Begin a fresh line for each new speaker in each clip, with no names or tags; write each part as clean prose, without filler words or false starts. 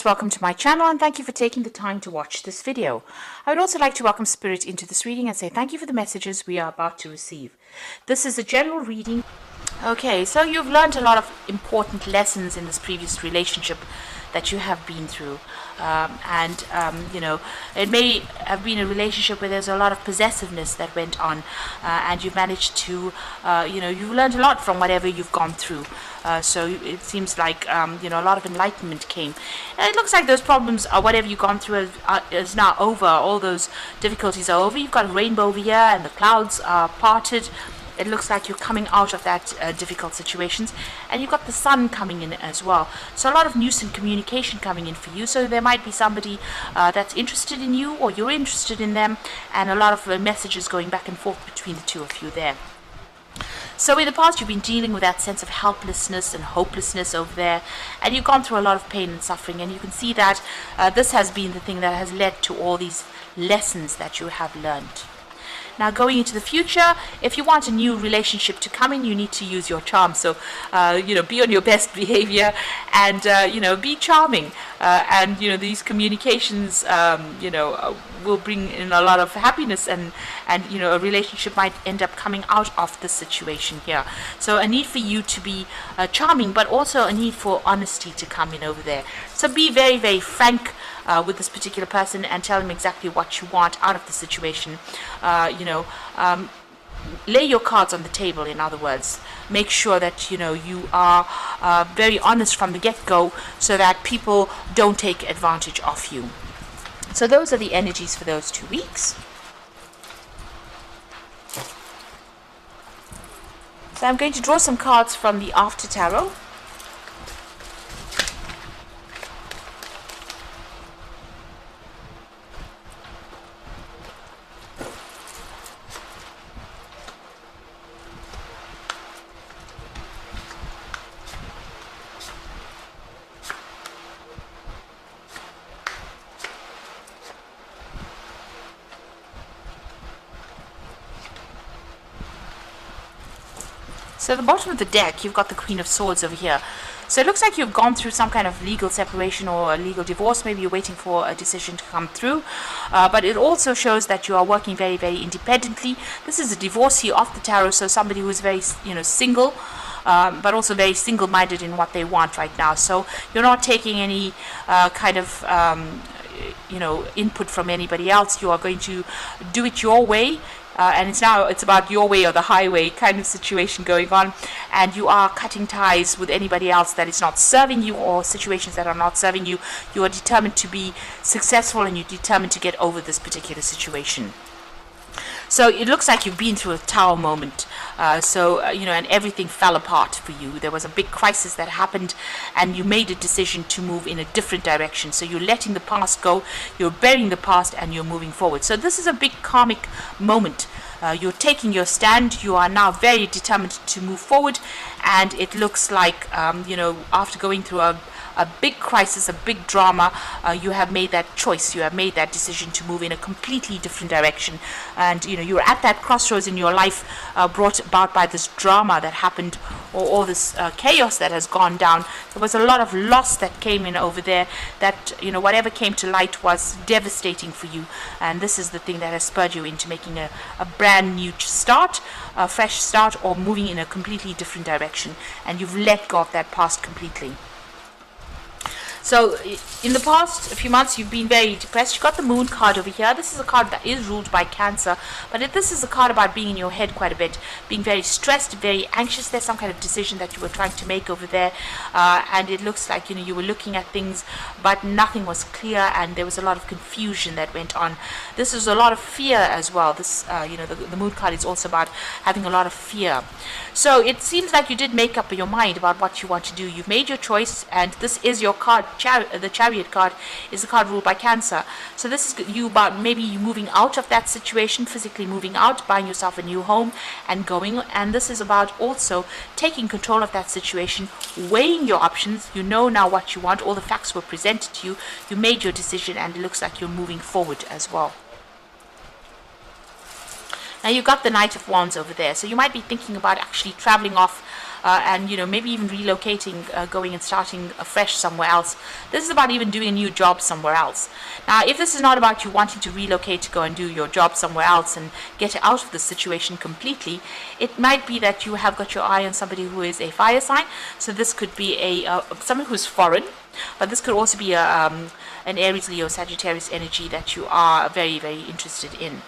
Welcome to my channel and thank you for taking the time to watch this video. I would also like to welcome Spirit into this reading and say thank you for the messages we are about to receive. This is a general reading. Okay, so you've learned a lot of important lessons in this previous relationship that you have been through. You know, it may have been a relationship where there's a lot of possessiveness that went on, and you've managed to, you know, you've learned a lot from whatever you've gone through. So it seems like, you know, a lot of enlightenment came. And it looks like those problems, whatever you've gone through, is now over. All those difficulties are over. You've got a rainbow over here, and the clouds are parted. It looks like you're coming out of that difficult situations, and you've got the sun coming in as well. So a lot of news and communication coming in for you. So there might be somebody that's interested in you, or you're interested in them, and a lot of messages going back and forth between the two of you there. So in the past, you've been dealing with that sense of helplessness and hopelessness over there, and you've gone through a lot of pain and suffering, and you can see that this has been the thing that has led to all these lessons that you have learned. Now, going into the future, if you want a new relationship to come in, you need to use your charm. So, you know, be on your best behavior and, you know, be charming. And, you know, these communications, you know, will bring in a lot of happiness and, you know, a relationship might end up coming out of the situation here. So a need for you to be charming, but also a need for honesty to come in over there. So be very, very frank with this particular person and tell them exactly what you want out of the situation. You know, lay your cards on the table, in other words. Make sure that, you know, you are very honest from the get-go so that people don't take advantage of you. So those are the energies for those 2 weeks. So I'm going to draw some cards from the After Tarot. So at the bottom of the deck, you've got the Queen of Swords over here. So it looks like you've gone through some kind of legal separation or a legal divorce. Maybe you're waiting for a decision to come through. But it also shows that you are working very, very independently. This is a divorcee of the tarot, so somebody who is very, you know, single, but also very single-minded in what they want right now. So you're not taking any kind of you know, input from anybody else. You are going to do it your way. And it's about your way or the highway kind of situation going on, and you are cutting ties with anybody else that is not serving you or situations that are not serving you. You are determined to be successful, and you're determined to get over this particular situation. So it looks like you've been through a tower moment. You know, and everything fell apart for you. There was a big crisis that happened, and you made a decision to move in a different direction. So you're letting the past go, you're burying the past, and you're moving forward. So this is a big karmic moment. You're taking your stand. You are now very determined to move forward, and it looks like, you know, after going through a big crisis, a big drama, you have made that choice, you have made that decision to move in a completely different direction. And, you know, you're at that crossroads in your life brought about by this drama that happened, or all this chaos that has gone down. There was a lot of loss that came in over there that, you know, whatever came to light was devastating for you. And this is the thing that has spurred you into making a brand new start, a fresh start, or moving in a completely different direction. And you've let go of that past completely. So in the past few months, you've been very depressed. You've got the Moon card over here. This is a card that is ruled by Cancer, but this is a card about being in your head quite a bit, being very stressed, very anxious. There's some kind of decision that you were trying to make over there, and it looks like, you know, you were looking at things, but nothing was clear, and there was a lot of confusion that went on. This is a lot of fear as well. This, you know, the Moon card is also about having a lot of fear. So it seems like you did make up your mind about what you want to do. You've made your choice, and this is your card. The Chariot card is a card ruled by Cancer. So this is you about maybe you moving out of that situation, physically moving out, buying yourself a new home and going. And this is about also taking control of that situation, weighing your options. You know now what you want. All the facts were presented to you. You made your decision, and it looks like you're moving forward as well. Now you've got the Knight of Wands over there, so you might be thinking about actually traveling off and maybe even relocating, going and starting afresh somewhere else. This is about even doing a new job somewhere else. Now, if this is not about you wanting to relocate to go and do your job somewhere else and get out of the situation completely, it might be that you have got your eye on somebody who is a fire sign. So this could be someone who's foreign, but this could also be an Aries, Leo, Sagittarius energy that you are very, very interested in.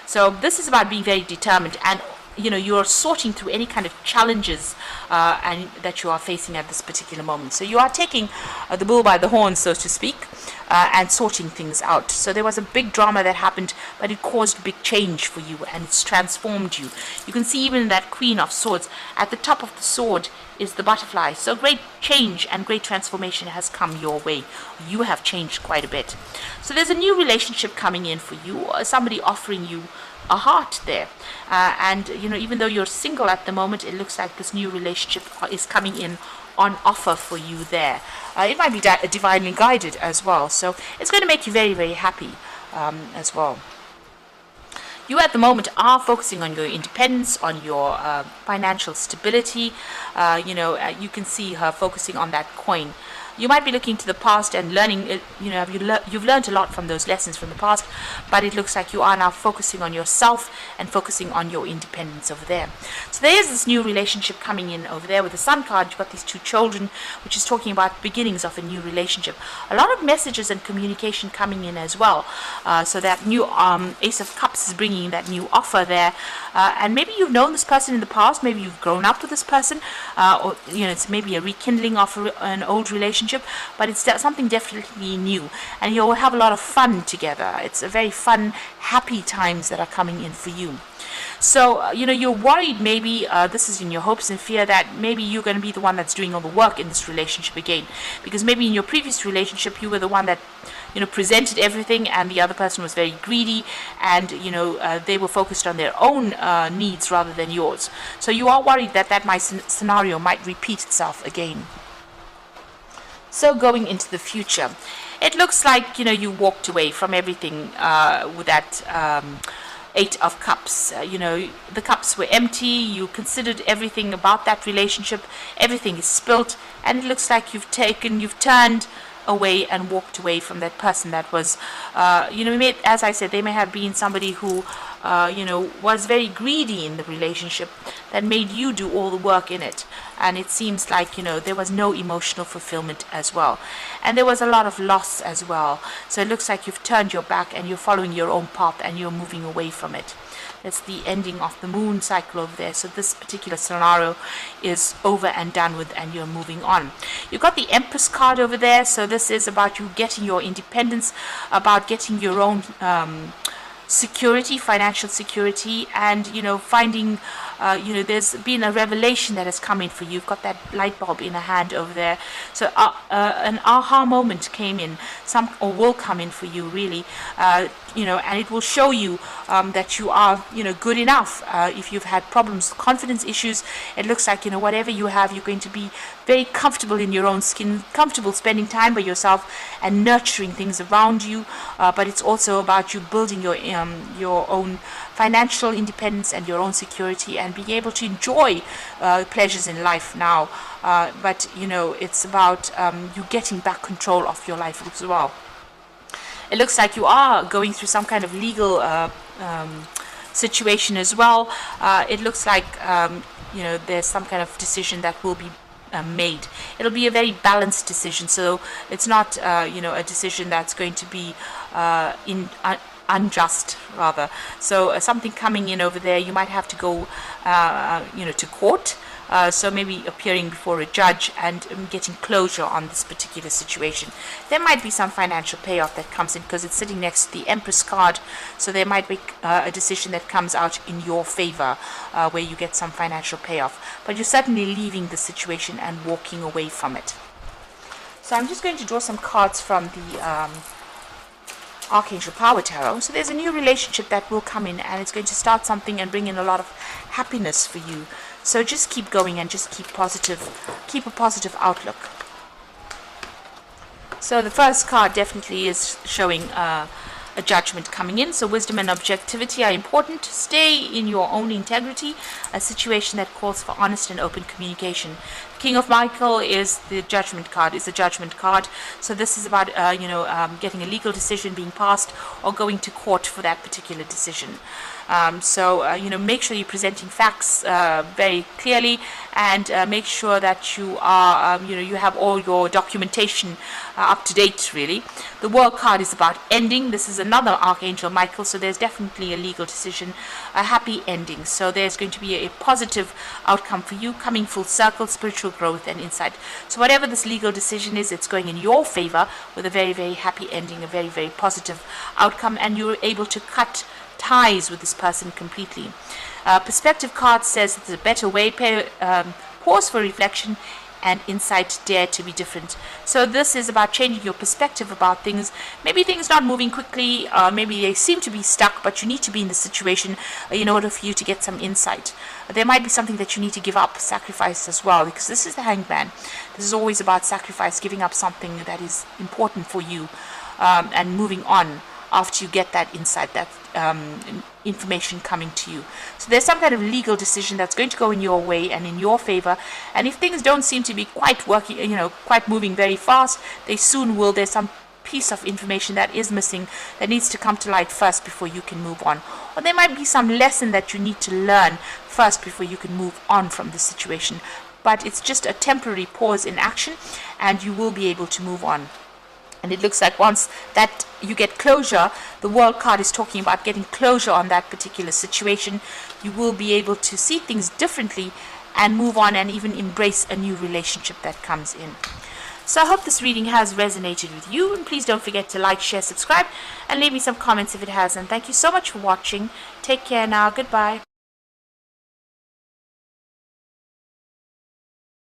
So this is about being very determined, and you're sorting through any kind of challenges and that you are facing at this particular moment. So you are taking the bull by the horns, so to speak, and sorting things out. So there was a big drama that happened, but it caused big change for you, and it's transformed you. You can see even that Queen of Swords, at the top of the sword is the butterfly. So great change and great transformation has come your way. You have changed quite a bit. So there's a new relationship coming in for you, somebody offering you a heart there, and even though you're single at the moment, it looks like this new relationship is coming in on offer for you there. It might be divinely guided as well, so it's going to make you very, very happy as well. You at the moment are focusing on your independence, on your financial stability. You can see her focusing on that coin. You might be looking to the past and learning, you've learned a lot from those lessons from the past, but it looks like you are now focusing on yourself and focusing on your independence over there. So there is this new relationship coming in over there. With the Sun card, you've got these two children, which is talking about beginnings of a new relationship. A lot of messages and communication coming in as well. So that new Ace of Cups is bringing that new offer there. And maybe you've known this person in the past, maybe you've grown up with this person, or it's maybe a rekindling of an old relationship, but it's something definitely new, and you'll have a lot of fun together. It's a very fun, happy times that are coming in for you. So, you're worried maybe, this is in your hopes and fear, that maybe you're going to be the one that's doing all the work in this relationship again, because maybe in your previous relationship you were the one that presented everything, and the other person was very greedy, and they were focused on their own needs rather than yours. So you are worried that scenario might repeat itself again. So going into the future, it looks like you walked away from everything with that Eight of Cups. The cups were empty. You considered everything about that relationship. Everything is spilt, and it looks like you've turned away and walked away from that person that was, as I said, they may have been somebody who, was very greedy in the relationship, that made you do all the work in it. And it seems like, there was no emotional fulfillment as well. And there was a lot of loss as well. So it looks like you've turned your back and you're following your own path and you're moving away from it. That's the ending of the moon cycle over there. So this particular scenario is over and done with, and you're moving on. You've got the Empress card over there. So this is about you getting your independence, about getting your own security, financial security, and finding there's been a revelation that has come in for you. You've got that light bulb in a hand over there. So an aha moment came in, or will come in for you, really, and it will show you that you are good enough. If you've had problems, confidence issues, it looks like whatever you have, you're going to be very comfortable in your own skin, comfortable spending time by yourself and nurturing things around you. But it's also about you building your own financial independence and your own security, and being able to enjoy pleasures in life now. But it's about you getting back control of your life as well. It looks like you are going through some kind of legal situation as well. It looks like there's some kind of decision that will be made. It'll be a very balanced decision, so it's not a decision that's going to be unjust, rather. So something coming in over there, you might have to go to court, so maybe appearing before a judge and getting closure on this particular situation. There might be some financial payoff that comes in, because it's sitting next to the Empress card, so there might be a decision that comes out in your favor, where you get some financial payoff, but you're certainly leaving the situation and walking away from it. So I'm just going to draw some cards from the Archangel Power Tarot. So there's a new relationship that will come in, and it's going to start something and bring in a lot of happiness for you. So just keep going and just keep a positive outlook. So the first card definitely is showing a judgment coming in. So wisdom and objectivity are important. Stay in your own integrity, a situation that calls for honest and open communication. King of Michael is the judgment card, is a judgment card. So this is about, getting a legal decision being passed or going to court for that particular decision. Make sure you're presenting facts very clearly, and make sure that you are, you have all your documentation up to date, really. The World card is about ending. This is another Archangel Michael, so there's definitely a legal decision, a happy ending. So there's going to be a positive outcome for you, coming full circle, spiritual growth and insight. So whatever this legal decision is, it's going in your favor with a very, very happy ending, a very, very positive outcome, and you're able to cut ties with this person completely. Perspective card says it's a better way. Pause for reflection and insight. Dare to be different. So this is about changing your perspective about things. Maybe things not moving quickly, maybe they seem to be stuck, but you need to be in the situation in order for you to get some insight. There might be something that you need to give up, sacrifice as well, because this is the Hangman. This is always about sacrifice, giving up something that is important for you, and moving on after you get that insight, that information coming to you. So there's some kind of legal decision that's going to go in your way and in your favor. And if things don't seem to be quite working, quite moving very fast, they soon will. There's some piece of information that is missing that needs to come to light first before you can move on. Or there might be some lesson that you need to learn first before you can move on from the situation. But it's just a temporary pause in action, and you will be able to move on. And it looks like once that you get closure, the World card is talking about getting closure on that particular situation. You will be able to see things differently and move on, and even embrace a new relationship that comes in. So I hope this reading has resonated with you, and please don't forget to like, share, subscribe, and leave me some comments if it has. And thank you so much for watching. Take care now. Goodbye.